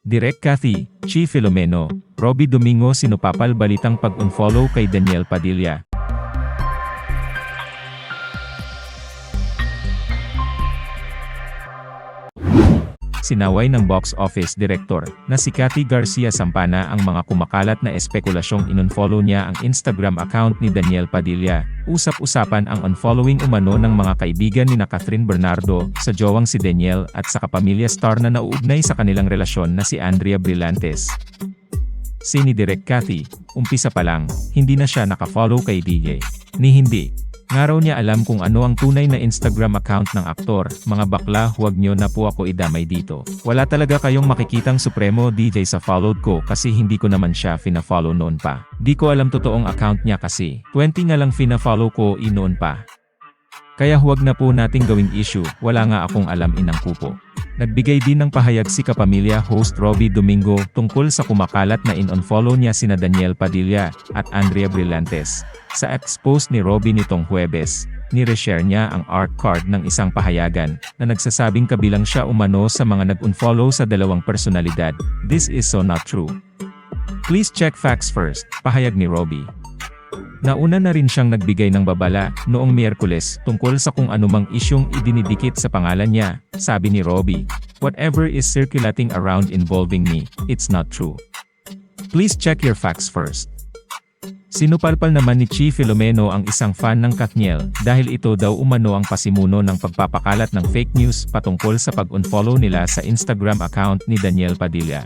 Direk Cathy, Chi Filomeno, Robby Domingo sinupapal balitang pag-unfollow kay Daniel Padilla. Sinaway ng box office director na si Cathy Garcia Sampana ang mga kumakalat na espekulasyong inunfollow niya ang Instagram account ni Daniel Padilla. Usap-usapan ang unfollowing umano ng mga kaibigan ni Catherine Bernardo sa jowang si Daniel at sa kapamilya star na nauugnay sa kanilang relasyon na si Andrea Brillantes. Si ni Direk Cathy, umpisa pa lang, hindi na siya nakafollow kay DJ. Ni hindi. Nga raw niya alam kung ano ang tunay na Instagram account ng aktor. Mga bakla, huwag nyo na po ako idamay dito. Wala talaga kayong makikitang Supremo DJ sa followed ko kasi hindi ko naman siya fina-follow noon pa. Di ko alam totoong account niya kasi. 20 nga lang fina-follow ko noon pa. Kaya huwag na po nating gawing issue, wala nga akong alam inang kupo. Nagbigay din ng pahayag si kapamilya host Robby Domingo tungkol sa kumakalat na in-unfollow niya sina Daniel Padilla at Andrea Brillantes. Sa ex-post ni Robby nitong Huwebes, ni-reshare niya ang art card ng isang pahayagan na nagsasabing kabilang siya umano sa mga nag-unfollow sa dalawang personalidad. This is so not true. Please check facts first, pahayag ni Robby. Nauna na rin siyang nagbigay ng babala noong Miyerkules tungkol sa kung anumang isyong idinidikit sa pangalan niya. Sabi ni Robby, "Whatever is circulating around involving me, it's not true. Please check your facts first." Sinupalpal naman ni Chi Filomeno ang isang fan ng Katniel dahil ito daw umano ang pasimuno ng pagpapakalat ng fake news patungkol sa pag-unfollow nila sa Instagram account ni Daniel Padilla.